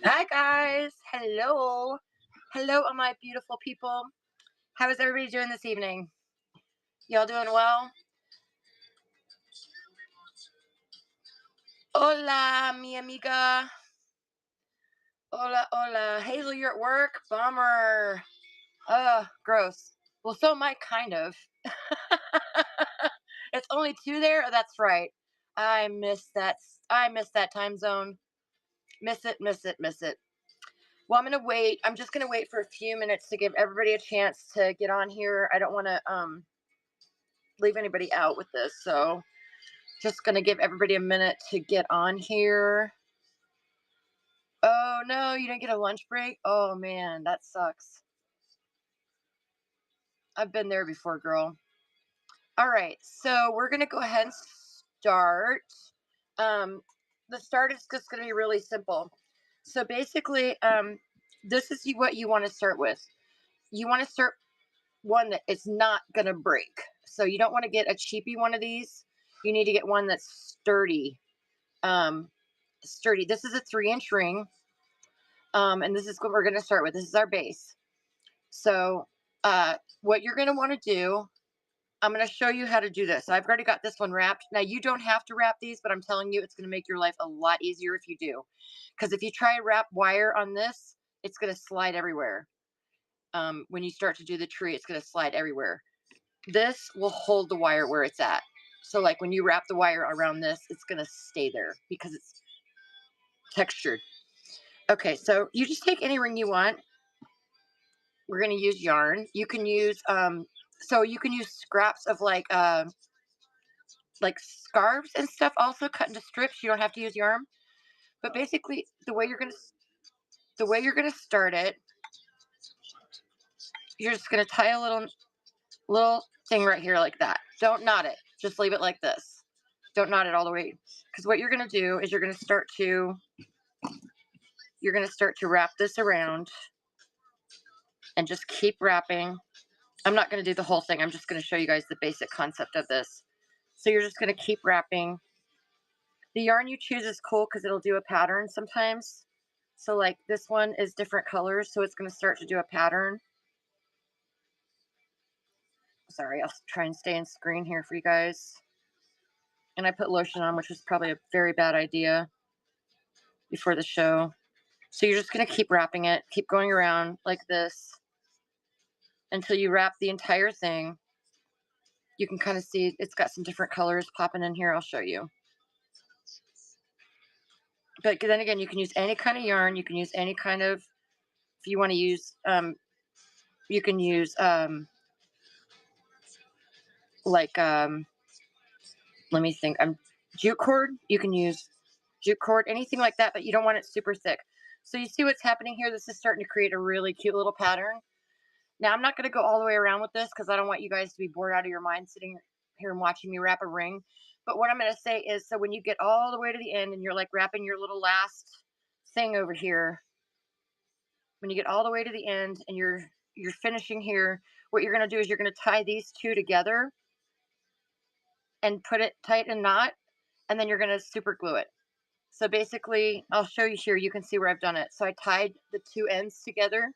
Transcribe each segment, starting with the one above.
Hi guys. Hello. Hello, all my beautiful people. How is everybody doing this evening? Y'all doing well? Hola, mi amiga. Hola, hola. Hazel, you're at work? Bummer. Gross. Well, so am I, kind of. It's only two there? Oh, that's right. I miss that. I miss that time zone. Miss it, miss it, miss it. Well, I'm gonna wait. I'm just gonna wait for a few minutes to give everybody a chance to get on here. I don't want to leave anybody out with this. So just going to give everybody a minute to get on here. Oh, no, you didn't get a lunch break? Oh, man, that sucks. I've been there before, girl. All right, so we're going to go ahead and start. Um, the start is just going to be really simple. So basically, this is what you want to start with. You want to start one that is not going to break. So you don't want to get a cheapy one of these. You need to get one that's sturdy. Um, sturdy. This is a 3-inch ring. And this is what we're going to start with. This is our base. So, what you're going to want to do, I'm going to show you how to do this. I've already got this one wrapped. Now, you don't have to wrap these, but I'm telling you, it's going to make your life a lot easier if you do. Because if you try to wrap wire on this, it's going to slide everywhere. When you start to do the tree, it's going to slide everywhere. This will hold the wire where it's at. So, like when you wrap the wire around this, it's going to stay there because it's textured. Okay, so you just take any ring you want. We're going to use yarn. You can use so you can use scraps of like scarves and stuff also cut into strips. You don't have to use yarn. But basically the way you're going to start it, you're just going to tie a little thing right here like that. Don't knot it. Just leave it like this. Don't knot it all the way, cuz what you're going to do is you're going to start to wrap this around and just keep wrapping. I'm not going to do the whole thing. I'm just going to show you guys the basic concept of this. So you're just going to keep wrapping. The yarn you choose is cool because it'll do a pattern sometimes. So like this one is different colors, so it's going to start to do a pattern. Sorry, I'll try and stay in screen here for you guys. And I put lotion on, which was probably a very bad idea before the show. So you're just going to keep wrapping it, keep going around like this until you wrap the entire thing. You can kind of see it's got some different colors popping in here. I'll show you. But then again, you can use any kind of yarn. You can use any kind of, if you want to use, you can use like let me think. Jute cord. You can use jute cord, anything like that, but you don't want it super thick. So you see what's happening here? This is starting to create a really cute little pattern. Now I'm not going to go all the way around with this because I don't want you guys to be bored out of your mind sitting here and watching me wrap a ring. But what I'm going to say is, so when you get all the way to the end and you're like wrapping your little last thing over here, when you get all the way to the end and you're finishing here, what you're going to do is you're going to tie these two together and put it tight and knot, and then you're going to super glue it. So basically, I'll show you here. You can see where I've done it. So I tied the two ends together,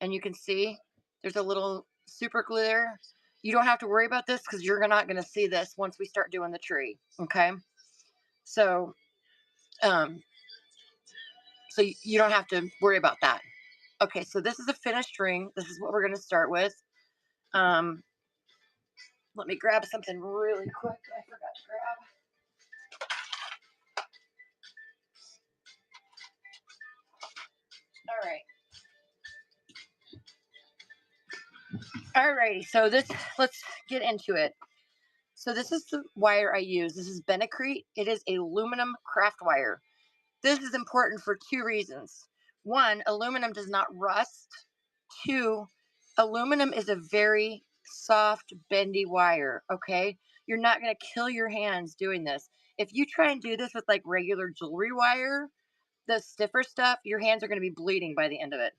and you can see there's a little super glue there. You don't have to worry about this because you're not going to see this once we start doing the tree. Okay. So, um, so you don't have to worry about that. Okay. So this is a finished ring. This is what we're going to start with. Um, Let me grab something really quick. I forgot to grab. All right. Alrighty, so let's get into it. So this is the wire I use. This is Benecrete. It is aluminum craft wire. This is important for two reasons. One, aluminum does not rust. Two, aluminum is a very soft, bendy wire, okay? You're not going to kill your hands doing this. If you try and do this with like regular jewelry wire, the stiffer stuff, your hands are going to be bleeding by the end of it.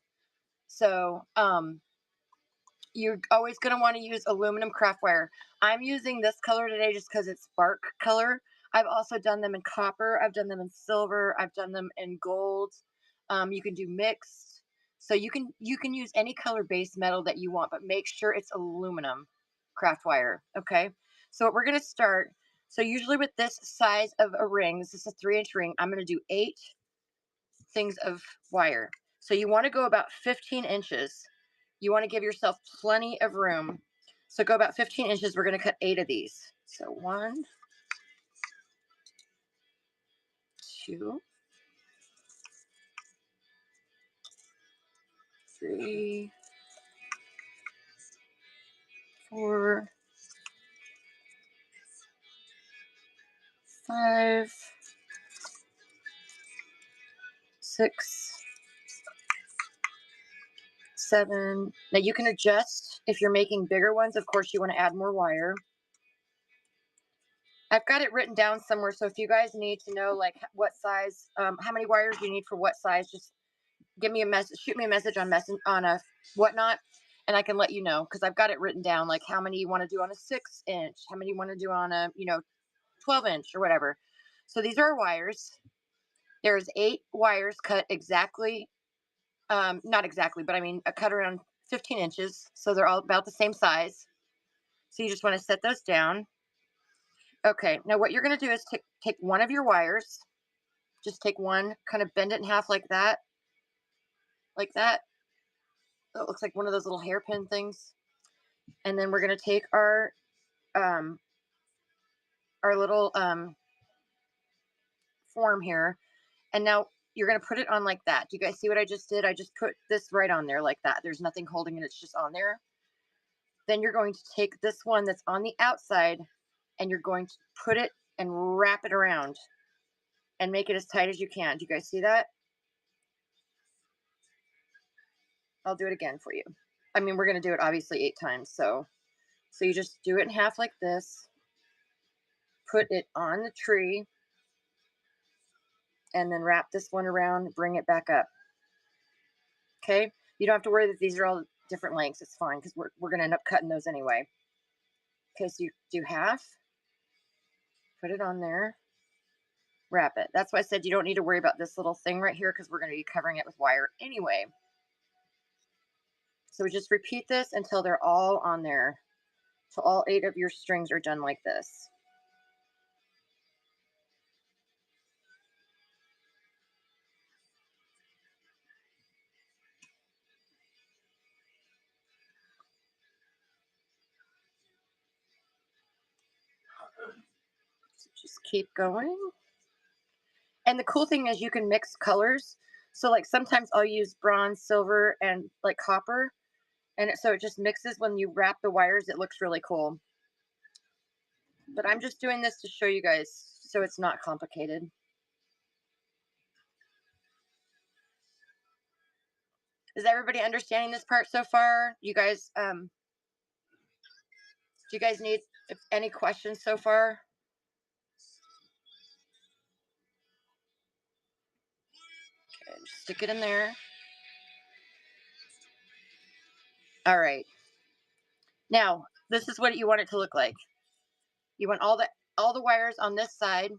So, you're always going to want to use aluminum craft wire. I'm using this color today just because it's bark color. I've also done them in copper. I've done them in silver. I've done them in gold. You can do mixed. So you can use any color base metal that you want, but make sure it's aluminum craft wire. Okay. So what we're gonna start. So usually with this size of a ring, this is a 3-inch ring. I'm gonna do 8 things of wire. So you want to go about 15 inches. You want to give yourself plenty of room. So go about 15 inches. We're going to cut 8 of these. So 1, 2, 3, 4, 5, 6, 7. Now you can adjust if you're making bigger ones. Of course, you want to add more wire. I've got it written down somewhere. So if you guys need to know like what size, how many wires you need for what size, just give me a message, shoot me a message on on a whatnot, and I can let you know because I've got it written down like how many you want to do on a 6-inch, how many you want to do on a 12-inch or whatever. So these are our wires. There's 8 wires cut exactly, not exactly, but I mean cut around 15 inches. So they're all about the same size. So you just want to set those down. Okay, now what you're going to do is take one of your wires, just take one, kind of bend it in half like that, like that. It looks like one of those little hairpin things. And then we're going to take um, our little form here. And now you're going to put it on like that. Do you guys see what I just did? I just put this right on there like that. There's nothing holding it. It's just on there. Then you're going to take this one that's on the outside and you're going to put it and wrap it around and make it as tight as you can. Do you guys see that? I'll do it again for you. I mean, we're going to do it obviously 8 times. So you just do it in half like this, put it on the tree, and then wrap this one around, bring it back up. Okay? You don't have to worry that these are all different lengths. It's fine because we're going to end up cutting those anyway. Okay, so you do half, put it on there, wrap it. That's why I said you don't need to worry about this little thing right here because we're going to be covering it with wire anyway. So we just repeat this until they're all on there. So all 8 of your strings are done like this. So just keep going. And the cool thing is you can mix colors. So like sometimes I'll use bronze, silver, and like copper. And so it just mixes when you wrap the wires. It looks really cool. But I'm just doing this to show you guys so it's not complicated. Is everybody understanding this part so far? You guys, do you guys need any questions so far? Okay, just stick it in there. All right. Now, this is what you want it to look like. You want all the wires on this side.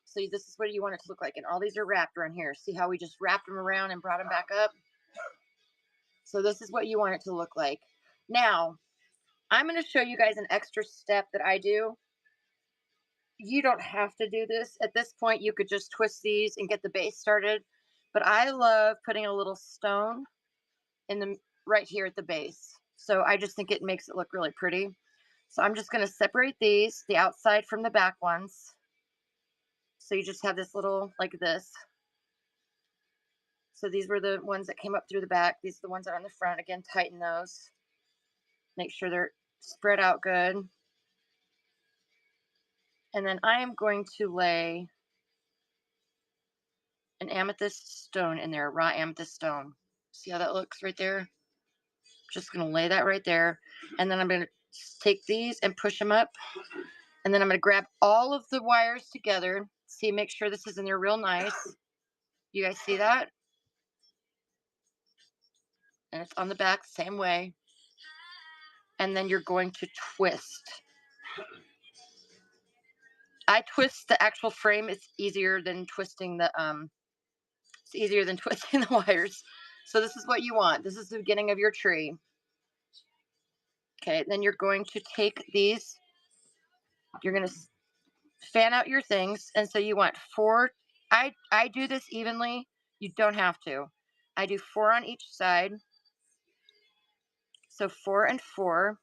So this is what you want it to look like. And all these are wrapped around here. See how we just wrapped them around and brought them back up? So this is what you want it to look like. Now, I'm going to show you guys an extra step that I do. You don't have to do this. At this point, you could just twist these and get the base started. But I love putting a little stone in the right here at the base. So I just think it makes it look really pretty. So I'm just going to separate these, the outside from the back ones. So you just have this little, like this. So these were the ones that came up through the back. These are the ones that are on the front. Again, tighten those. Make sure they're spread out good. And then I am going to lay an amethyst stone in there, raw amethyst stone. See how that looks right there? Just going to lay that right there. And then I'm going to take these and push them up. And then I'm going to grab all of the wires together. See, make sure this is in there real nice. You guys see that? And it's on the back, same way. And then you're going to twist. I twist the actual frame. It's easier than twisting the It's easier than twisting the wires. So this is what you want. This is the beginning of your tree. Okay, then you're going to take these, you're going to fan out your things. And so you want four. I do this evenly. You don't have to. I do four on each side. So 4 and 4.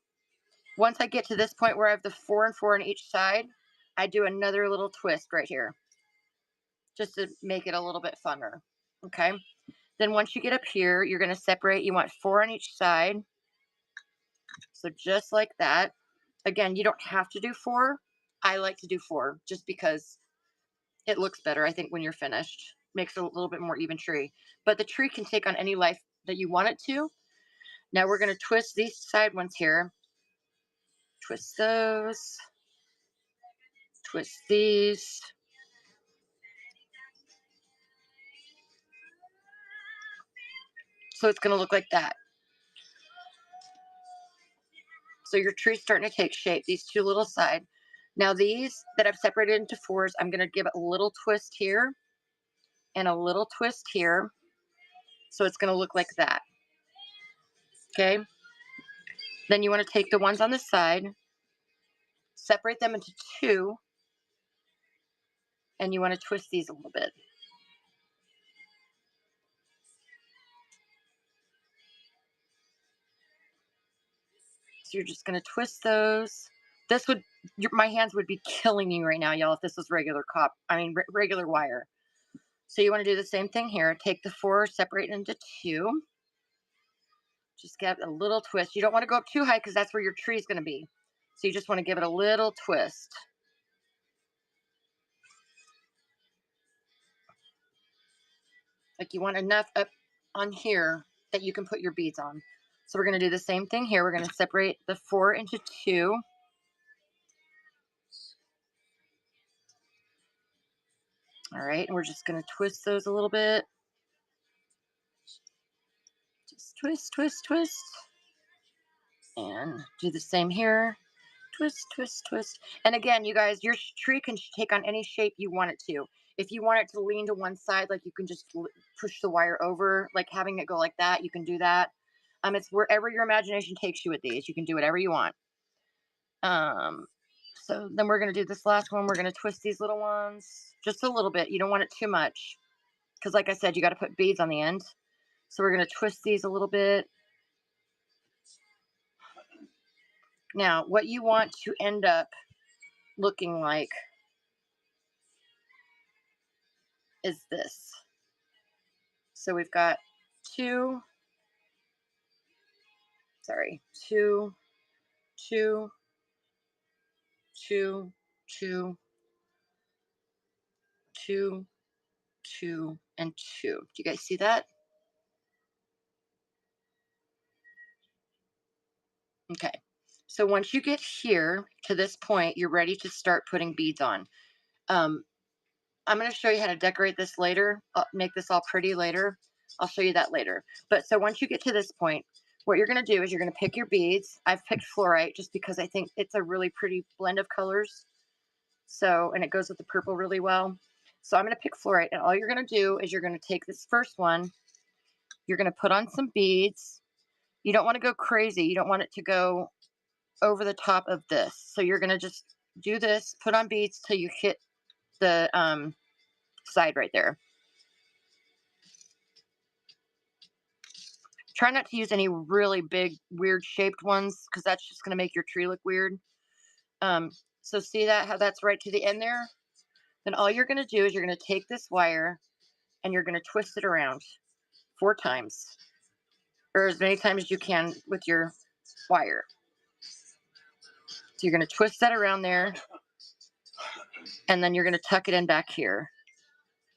Once I get to this point where I have the 4 and 4 on each side, I do another little twist right here, just to make it a little bit funner. Okay. Then once you get up here, you're going to separate. You want 4 on each side. So just like that. Again, you don't have to do 4. I like to do 4 just because it looks better, I think, when you're finished. Makes it a little bit more even tree. But the tree can take on any life that you want it to. Now we're going to twist these side ones here. Twist those. Twist these. So it's going to look like that. So your tree's starting to take shape, these two little side. Now these that I've separated into 4s, I'm going to give it a little twist here and a little twist here. So it's going to look like that. Okay. Then you want to take the ones on the side, separate them into 2, and you want to twist these a little bit. So you're just going to twist those. This would, my hands would be killing you right now, y'all, if this was regular regular wire. So you want to do the same thing here. Take the 4, separate into 2. Just get a little twist. You don't want to go up too high because that's where your tree is going to be. So you just want to give it a little twist. Like you want enough up on here that you can put your beads on. So we're going to do the same thing here. We're going to separate the 4 into 2. All right, and we're just going to twist those a little bit. Just twist, twist, twist. And do the same here. Twist, twist, twist. And again, you guys, your tree can take on any shape you want it to. If you want it to lean to one side, like you can just push the wire over, like having it go like that, you can do that. It's wherever your imagination takes you with these. You can do whatever you want. So then we're going to do this last one. We're going to twist these little ones just a little bit. You don't want it too much because, like I said, you got to put beads on the end. So we're going to twist these a little bit. Now, what you want to end up looking like is this. So we've got 2, 2, 2, 2, 2, 2, 2, and 2. Do you guys see that? Okay. So once you get here to this point, you're ready to start putting beads on. I'm going to show you how to decorate this later, make this all pretty later. I'll show you that later. But so once you get to this point, what you're going to do is you're going to pick your beads. I've picked fluorite just because I think it's a really pretty blend of colors. So, and it goes with the purple really well. So I'm going to pick fluorite, and all you're going to do is you're going to take this first one. You're going to put on some beads. You don't want to go crazy. You don't want it to go over the top of this. So you're going to just do this, put on beads till you hit the side right there. Try not to use any really big, weird shaped ones because that's just going to make your tree look weird. So see that, how that's right to the end there? Then all you're going to do is you're going to take this wire and you're going to twist it around 4 times, or as many times as you can with your wire. So you're going to twist that around there, and then you're going to tuck it in back here,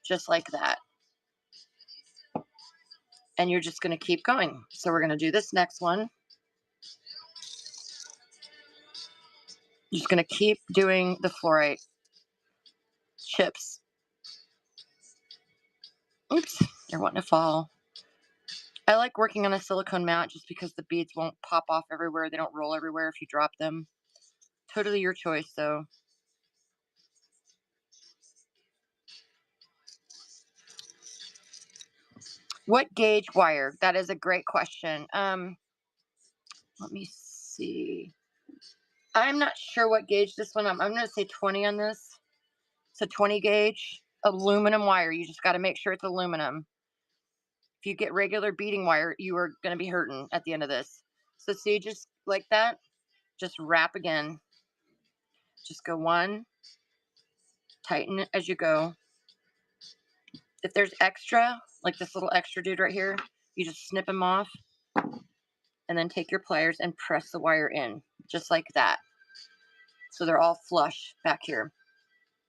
just like that. And you're just going to keep going. So we're going to do this next one. You're just going to keep doing the fluorite chips. Oops, they're wanting to fall. I like working on a silicone mat just because the beads won't pop off everywhere. They don't roll everywhere if you drop them. Totally your choice, though. What gauge wire? That is a great question. Let me see. I'm not sure what gauge this one. I'm going to say 20 on this. It's a 20 gauge aluminum wire. You just got to make sure it's aluminum. If you get regular beading wire, you are going to be hurting at the end of this. So see, just like that, just wrap again. Just go one, tighten it as you go. If there's extra, like this little extra dude right here, you just snip him off and then take your pliers and press the wire in, just like that. So they're all flush back here.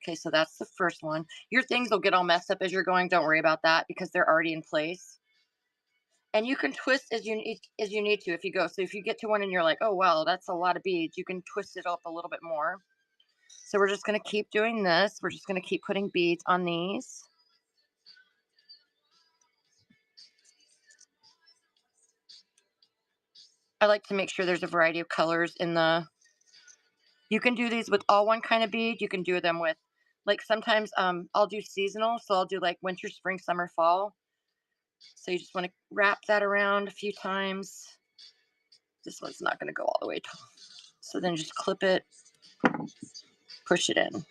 Okay, so that's the first one. Your things will get all messed up as you're going. Don't worry about that because they're already in place. And you can twist as you need to if you go. So if you get to one and you're like, oh well, that's a lot of beads, you can twist it up a little bit more. So we're just going to keep doing this. We're just going to keep putting beads on these. I like to make sure there's a variety of colors in the. You can do these with all one kind of bead. You can do them with, like sometimes I'll do seasonal. So I'll do like winter, spring, summer, fall. So you just want to wrap that around a few times. This one's not going to go all the way. So then just clip it, push it in.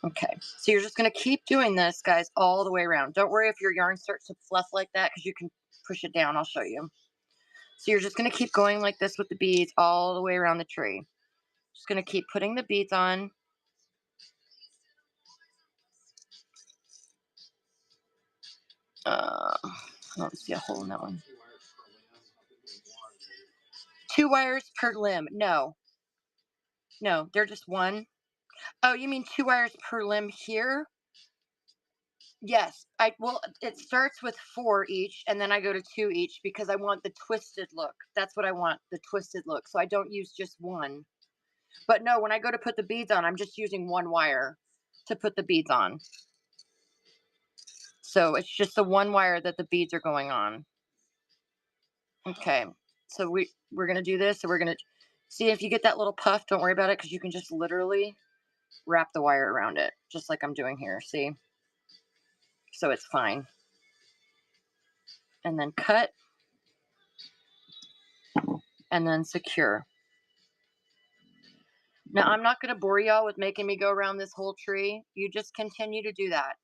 Okay, so you're just going to keep doing this, guys, all the way around. Don't worry if your yarn starts to fluff like that because you can push it down. I'll show you. So you're just going to keep going like this with the beads all the way around the tree. Just going to keep putting the beads on. I don't see a hole in that one. 2 wires per limb. No, they're just one. Oh, you mean 2 wires per limb here? Yes, well, it starts with 4 each, and then I go to 2 each because I want the twisted look. That's what I want, the twisted look. So I don't use just one. But no, when I go to put the beads on, I'm just using 1 wire to put the beads on. So it's just the 1 wire that the beads are going on. Okay, so we're gonna do this. So we're gonna see if you get that little puff. Don't worry about it because you can just literally wrap the wire around it, just like I'm doing here. See, so it's fine. And then cut, and then secure. Now I'm not gonna bore y'all with making me go around this whole tree. You just continue to do that.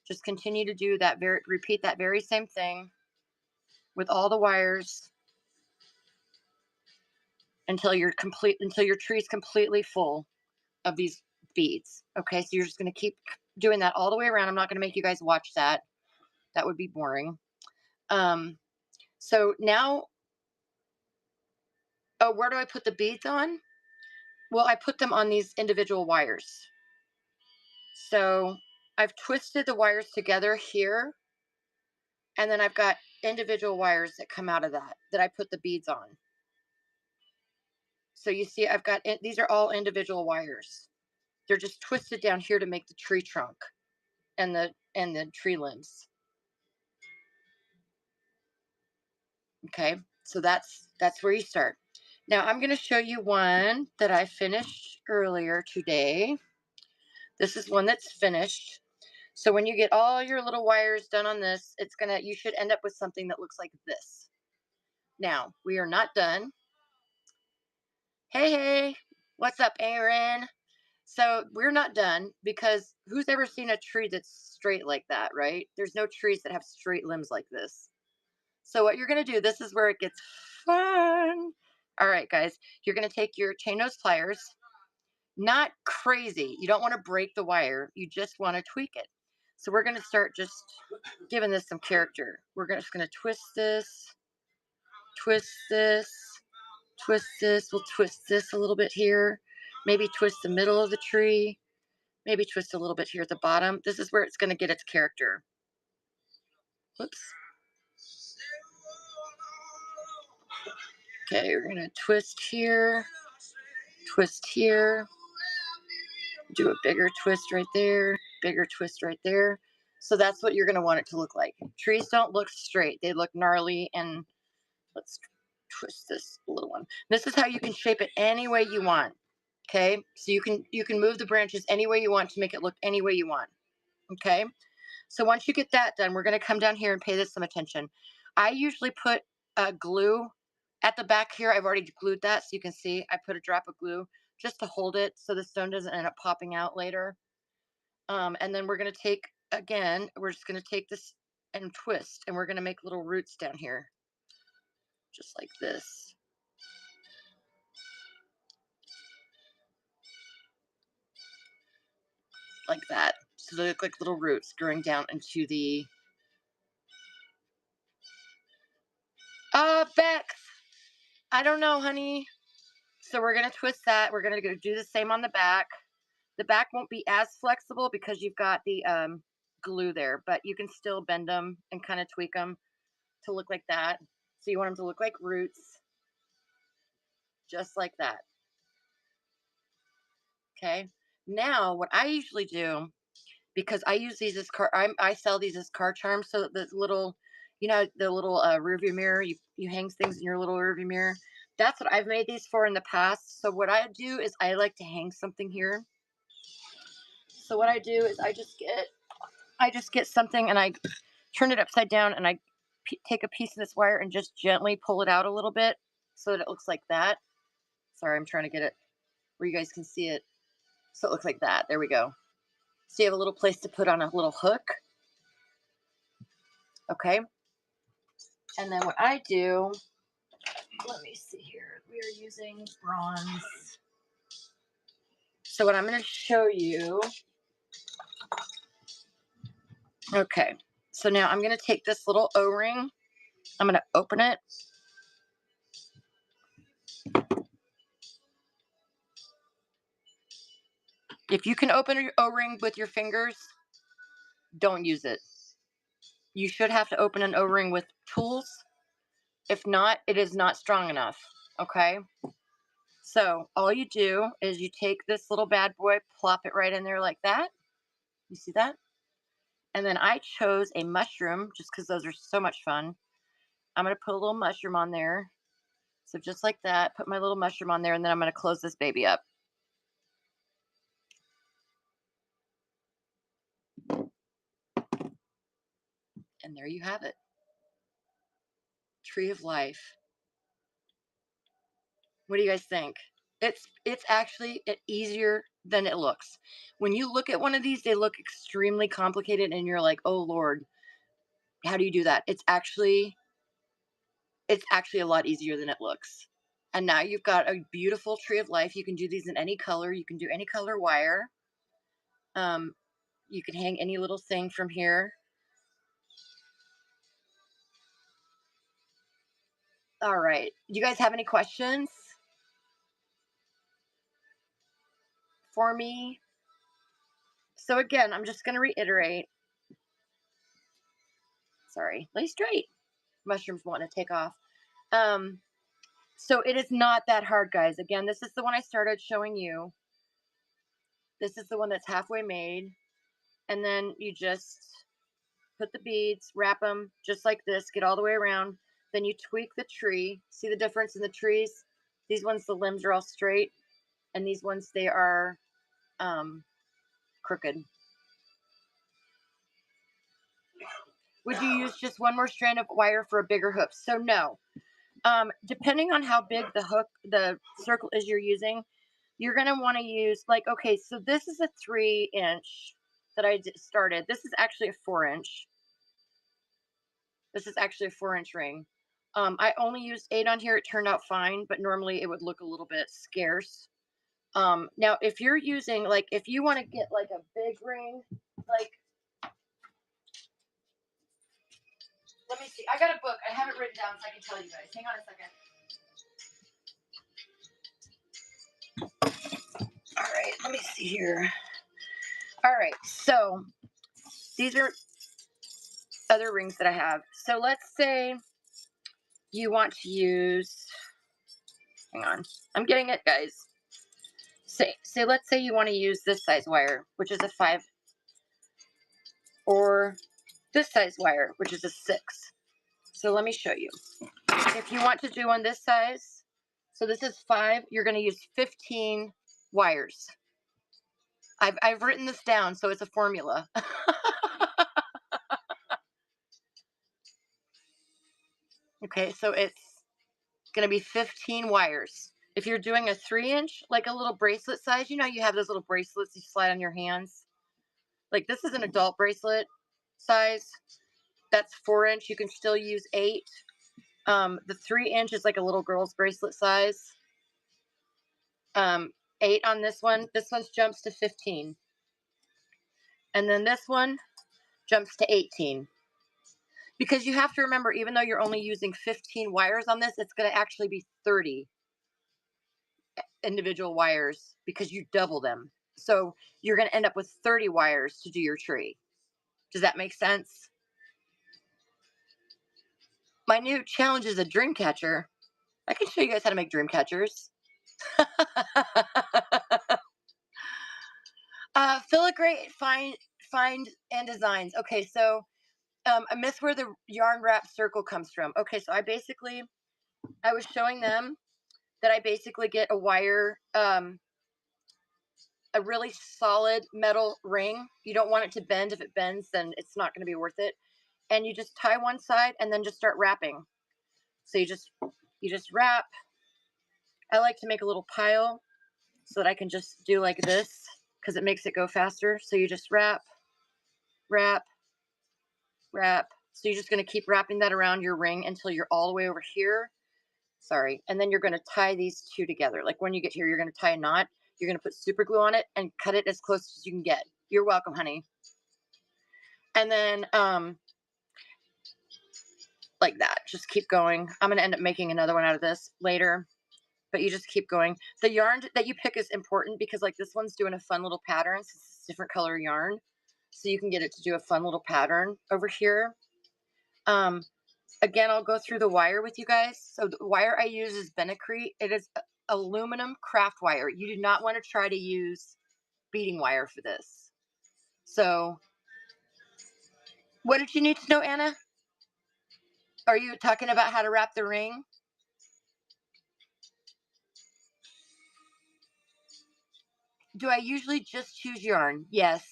Just continue to do that. Repeat that very same thing with all the wires until your tree is completely full of these beads. Okay, so you're just going to keep doing that all the way around. I'm not going to make you guys watch that. That would be boring. So now, oh, where do I put the beads on? Well, I put them on these individual wires. So I've twisted the wires together here, and then I've got individual wires that come out of that I put the beads on. So you see, I've got these are all individual wires. They're just twisted down here to make the tree trunk and the tree limbs. Okay, so that's where you start. Now I'm going to show you one that I finished earlier today. This is one that's finished. So when you get all your little wires done on this, you should end up with something that looks like this. Now, we are not done. Hey, what's up, Aaron? So we're not done because who's ever seen a tree that's straight like that, right? There's no trees that have straight limbs like this. So what you're going to do, this is where it gets fun. All right, guys, you're going to take your chain nose pliers, not crazy. You don't want to break the wire. You just want to tweak it. So we're going to start just giving this some character. Just going to twist this, twist this, twist this. We'll twist this a little bit here. Maybe twist the middle of the tree. Maybe twist a little bit here at the bottom. This is where it's going to get its character. Whoops. Okay, we're going to twist here, do a bigger twist right there, bigger twist right there. So that's what you're going to want it to look like. Trees don't look straight. They look gnarly, and let's twist this little one. This is how you can shape it any way you want. Okay, so you can move the branches any way you want to make it look any way you want. Okay, So once you get that done, we're going to come down here and pay this some attention. I usually put glue at the back here. I've already glued that so you can see I put a drop of glue just to hold it so the stone doesn't end up popping out later. And then we're going to take, again, we're just going to take this and twist, and we're going to make little roots down here, just like this. Like that. So they look like little roots growing down into the Bex. I don't know, honey. So we're gonna twist that. We're gonna go do the same on the back. The back won't be as flexible because you've got the glue there, but you can still bend them and kind of tweak them to look like that. So you want them to look like roots, just like that. Okay. Now, what I usually do, because I use these as I sell these as car charms. So the little, the little rear view mirror, you hang things in your little rear view mirror. That's what I've made these for in the past. So what I do is I like to hang something here. So what I do is I just get something and I turn it upside down, and I take a piece of this wire and just gently pull it out a little bit so that it looks like that. Sorry, I'm trying to get it where you guys can see it. So it looks like that. There we go. So you have a little place to put on a little hook. Okay. And then what I do, let me see here. We are using bronze. So what I'm going to show you. Okay. So now I'm going to take this little O-ring. I'm going to open it. If you can open your O-ring with your fingers, don't use it. You should have to open an O-ring with tools. If not, it is not strong enough. Okay. So all you do is you take this little bad boy, plop it right in there like that. You see that? And then I chose a mushroom just because those are so much fun. I'm going to put a little mushroom on there. So just like that, put my little mushroom on there, and then I'm going to close this baby up. And there you have it. Tree of life. What do you guys think? It's actually easier than it looks. When you look at one of these, they look extremely complicated, and you're like, "Oh Lord, how do you do that?" It's actually a lot easier than it looks. And now you've got a beautiful tree of life. You can do these in any color. You can do any color wire. Um, you can hang any little thing from here. All right. Do you guys have any questions for me? So again, I'm just going to reiterate. Sorry, lay straight. Mushrooms want to take off. Um, so it is not that hard, guys. Again, this is the one I started showing you. This is the one that's halfway made. And then you just put the beads, wrap them just like this, get all the way around. Then you tweak the tree. See the difference in the trees? These ones, the limbs are all straight. And these ones, they are crooked. Would you use just one more strand of wire for a bigger hook? So no. Depending on how big the circle is you're using, you're going to want to use, like, okay, so this is a 3-inch that I started. This is actually a 4-inch. This is actually a 4-inch ring. I only used 8 on here. It turned out fine, but normally it would look a little bit scarce. Now, if you're using, like, if you want to get like a big ring, like, let me see. I got a book. I have it written down so I can tell you guys. Hang on a second. All right, let me see here. All right, so these are other rings that I have. So let's say you want to use, hang on, I'm getting it, guys. Say let's say you want to use this size wire, which is a 5, or this size wire, which is a 6. So let me show you. If you want to do one this size, so this is 5, you're going to use 15 wires. I've written this down, so it's a formula. Okay, so it's going to be 15 wires. If you're doing a 3 inch, like a little bracelet size, you know, you have those little bracelets you slide on your hands. Like this is an adult bracelet size. That's 4 inch. You can still use 8. The 3 inch is like a little girl's bracelet size. 8 on this one. This one jumps to 15. And then this one jumps to 18. Because you have to remember, even though you're only using 15 wires on this, it's going to actually be 30 individual wires because you double them. So you're going to end up with 30 wires to do your tree. Does that make sense? My new challenge is a dream catcher. I can show you guys how to make dream catchers. Filigree, find and designs. Okay, so I miss where the yarn wrap circle comes from. Okay, so I was showing them that I basically get a really solid metal ring. You don't want it to bend. If it bends, then it's not going to be worth it. And you just tie one side and then just start wrapping. So you just wrap. I like to make a little pile so that I can just do like this because it makes it go faster. So you just wrap, wrap, wrap. So you're just going to keep wrapping that around your ring until you're all the way over here. Sorry. And then you're going to tie these two together. Like when you get here, you're going to tie a knot. You're going to put super glue on it and cut it as close as you can get. You're welcome, honey. And then like that. Just keep going. I'm going to end up making another one out of this later, but you just keep going. The yarn that you pick is important because like this one's doing a fun little pattern. So it's a different color yarn. So you can get it to do a fun little pattern over here. Again, I'll go through the wire with you guys. So the wire I use is Benacrete. It is aluminum craft wire. You do not want to try to use beading wire for this. So what did you need to know, Anna? Are you talking about how to wrap the ring? Do I usually just choose yarn? Yes.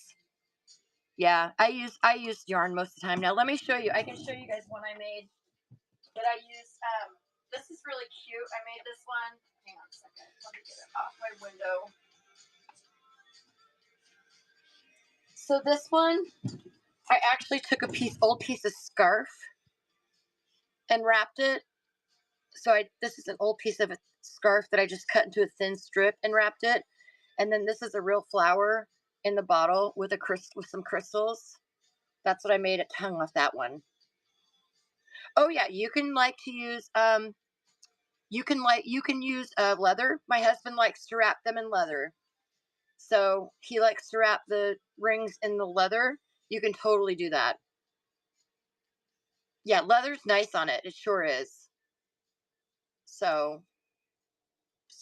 Yeah, I use yarn most of the time. Now let me show you. I can show you guys one I made that I use. This is really cute. I made this one. Hang on a second. Let me get it off my window. So this one, I actually took old piece of scarf and wrapped it. So this is an old piece of a scarf that I just cut into a thin strip and wrapped it. And then this is a real flower in the bottle with with some crystals. That's what I made. It hung off that one. Oh yeah, you can like to use you can use leather. My husband likes to wrap them in leather. So he likes to wrap the rings in the leather. You can totally do that. Yeah, leather's nice on it. It sure is. So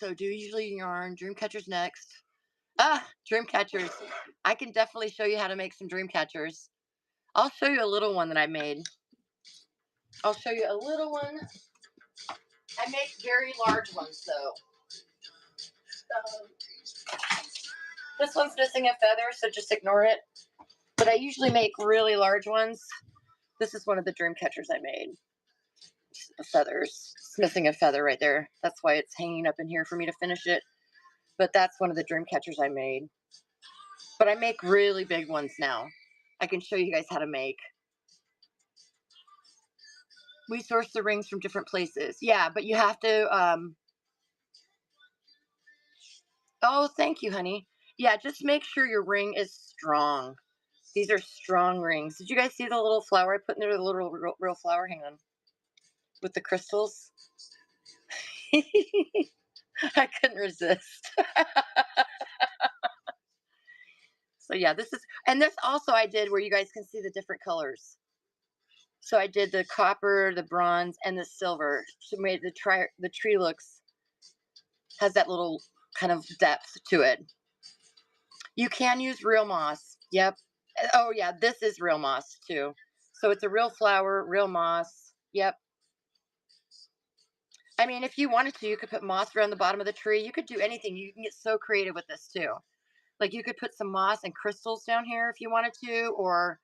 do usually yarn. Dream catchers next. Ah, dream catchers. I can definitely show you how to make some dream catchers. I'll show you a little one that I made. I'll show you a little one. I make very large ones though. Um, this one's missing a feather, so just ignore it. But I usually make really large ones. This is one of the dream catchers I made. The feathers. It's missing a feather right there. That's why it's hanging up in here for me to finish it. But that's one of the dream catchers I made. But I make really big ones now. I can show you guys how to make. We source the rings from different places. Yeah, but you have to oh, thank you, honey. Yeah, just make sure your ring is strong. These are strong rings. Did you guys see the little flower I put in there? The little real flower? Hang on. With the crystals. I couldn't resist. So yeah, this also I did where you guys can see the different colors. So I did the copper, the bronze, and the silver. So made the tree has that little kind of depth to it. You can use real moss. Yep. Oh yeah, this is real moss too. So it's a real flower, real moss. Yep. I mean, if you wanted to, you could put moss around the bottom of the tree. You could do anything. You can get so creative with this too. Like you could put some moss and crystals down here if you wanted to, or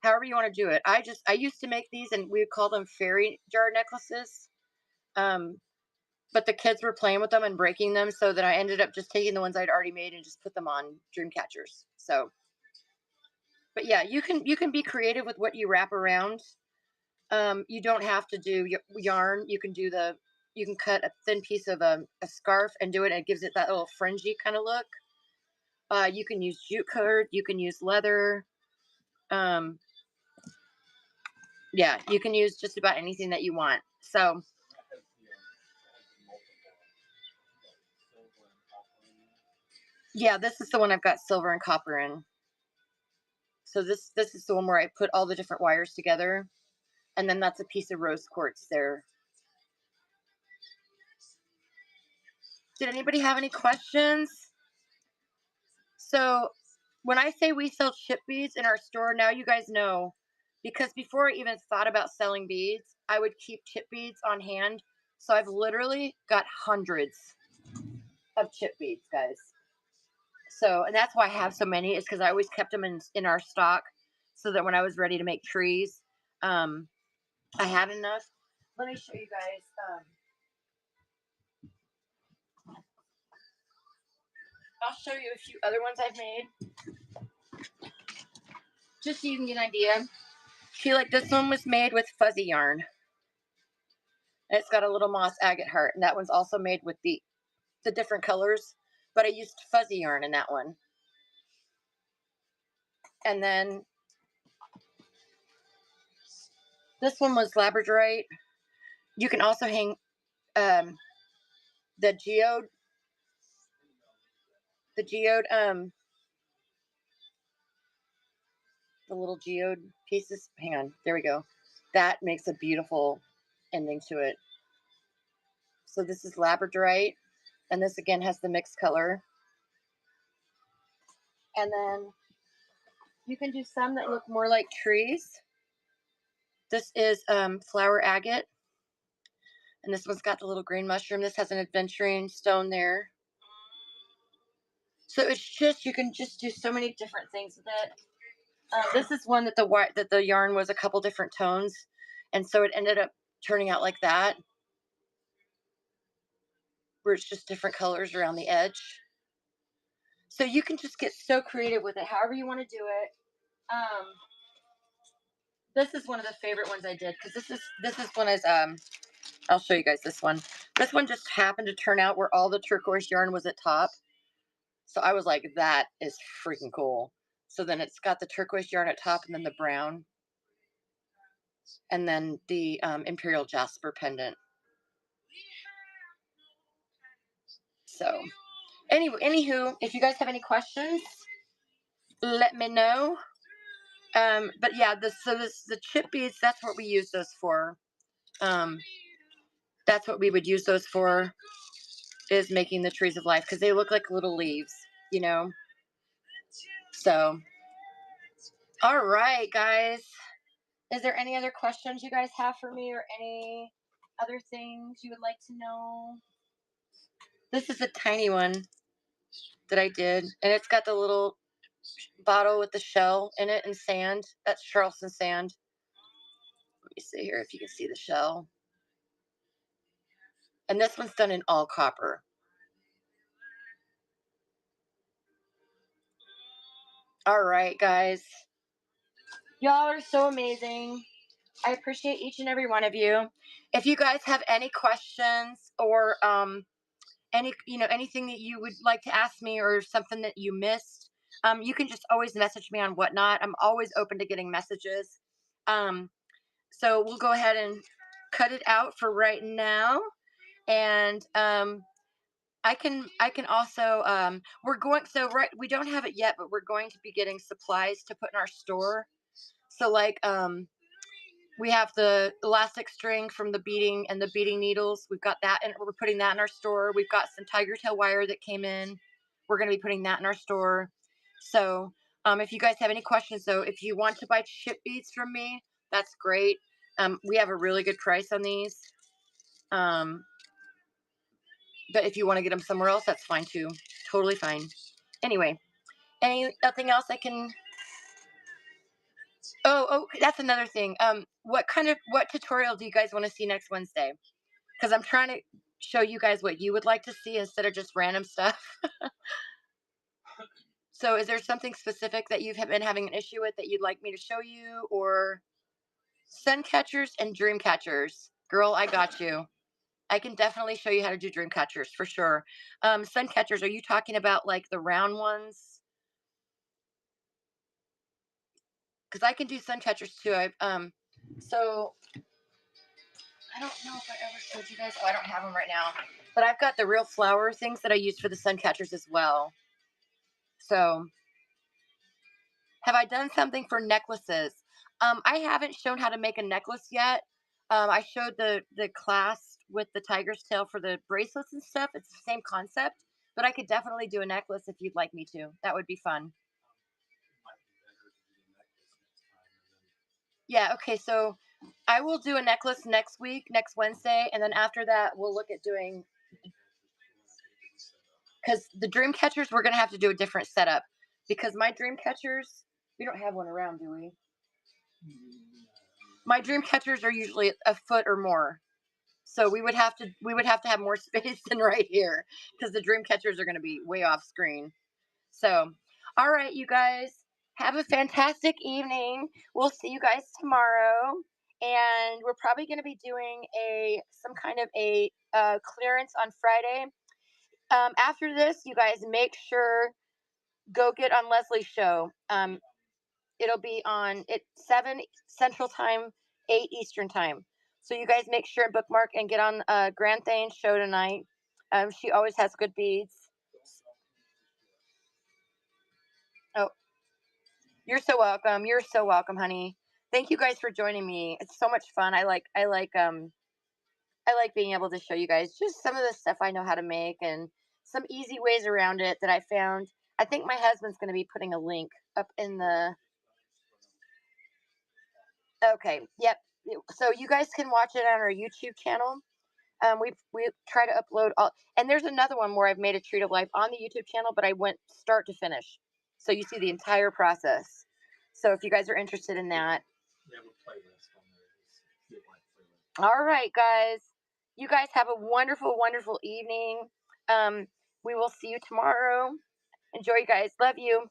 However you want to do it. I used to make these and we would call them fairy jar necklaces. Um, but the kids were playing with them and breaking them, so then I ended up just taking the ones I'd already made and just put them on dream catchers. So, but yeah, you can be creative with what you wrap around. You don't have to do yarn. You can cut a thin piece of a scarf and do it, and it gives it that little fringy kind of look. You can use jute cord. You can use leather. Um, yeah, you can use just about anything that you want. So yeah, this is the one I've got silver and copper in. So this is the one where I put all the different wires together, and then that's a piece of rose quartz there. Did anybody have any questions? So when I say we sell chip beads in our store, now you guys know, because before I even thought about selling beads, I would keep chip beads on hand. So I've literally got hundreds of chip beads, guys. So, and that's why I have so many, is because I always kept them in our stock, so that when I was ready to make trees, um, I had enough. Let me show you guys. I'll show you a few other ones I've made, just so you can get an idea. See, like this one was made with fuzzy yarn. And it's got a little moss agate heart, and that one's also made with the different colors, but I used fuzzy yarn in that one. And then this one was labradorite. You can also hang um, the geode, the geode, the little geode pieces. Hang on, there we go. That makes a beautiful ending to it. So this is labradorite, and this again has the mixed color. And then you can do some that look more like trees. This is flower agate, and this one's got the little green mushroom. This has an adventuring stone there. So it's just, you can just do so many different things with it. This is one that the yarn was a couple different tones, and so it ended up turning out like that, where it's just different colors around the edge. So you can just get so creative with it, however you want to do it. Um, this is one of the favorite ones I did, because this is one is I'll show you guys this one. This one just happened to turn out where all the turquoise yarn was at top. So I was like, that is freaking cool. So then it's got the turquoise yarn at top, and then the brown, and then the imperial jasper pendant. So anywho, if you guys have any questions, let me know. But yeah, the chip beads, that's what we use those for. That's what we would use those for, is making the trees of life, because they look like little leaves, you know. So, all right, guys. Is there any other questions you guys have for me, or any other things you would like to know? This is a tiny one that I did, and it's got the little bottle with the shell in it and sand. That's Charleston sand. Let me see here if you can see the shell. And this one's done in all copper. All right, guys. Y'all are so amazing. I appreciate each and every one of you. If you guys have any questions, or anything that you would like to ask me, or something that you missed, you can just always message me on Whatnot. I'm always open to getting messages. So we'll go ahead and cut it out for right now. And I can also, we don't have it yet, but we're going to be getting supplies to put in our store. So like we have the elastic string from the beading, and the beading needles. We've got that, and we're putting that in our store. We've got some tiger tail wire that came in. We're going to be putting that in our store. So if you guys have any questions, though, if you want to buy chip beads from me, that's great. We have a really good price on these. But if you want to get them somewhere else, that's fine too. Totally fine. Anyway, anything else I can Oh, that's another thing. What tutorial do you guys want to see next Wednesday? Because I'm trying to show you guys what you would like to see instead of just random stuff. So, is there something specific that you've been having an issue with that you'd like me to show you, or sun catchers and dream catchers? Girl, I got you. I can definitely show you how to do dream catchers for sure. Sun catchers, are you talking about like the round ones? Because I can do sun catchers too. So I don't know if I ever showed you guys. Oh, I don't have them right now, but I've got the real flower things that I use for the sun catchers as well. So, have I done something for necklaces? I haven't shown how to make a necklace yet. I showed the clasp with the tiger's tail for the bracelets and stuff. It's the same concept, but I could definitely do a necklace if you'd like me to. That would be fun. Yeah. Okay. So I will do a necklace next week, next Wednesday, and then after that, we'll look at doing because the dream catchers we're gonna have to do a different setup because my dream catchers we don't have one around, do we? My dream catchers are usually a foot or more. So we would have to have more space than right here because the dream catchers are going to be way off screen. So, all right, you guys, have a fantastic evening. We'll see you guys tomorrow, and we're probably going to be doing a some kind of a clearance on Friday. After this, you guys make sure go get on Leslie's show. It'll be on at 7 Central Time, 8 Eastern Time. So you guys make sure and bookmark and get on Grand Thane's show tonight. She always has good beads. Oh, you're so welcome. You're so welcome, honey. Thank you guys for joining me. It's so much fun. I like being able to show you guys just some of the stuff I know how to make and some easy ways around it that I found. I think my husband's going to be putting a link up in the. Okay. Yep. So you guys can watch it on our YouTube channel. We try to upload all, and there's another one where I've made a tree of life on the YouTube channel, but I went start to finish, so you see the entire process. So if you guys are interested in that, all right, guys, you guys have a wonderful, wonderful evening. Um, we will see you tomorrow. Enjoy, you guys. Love you.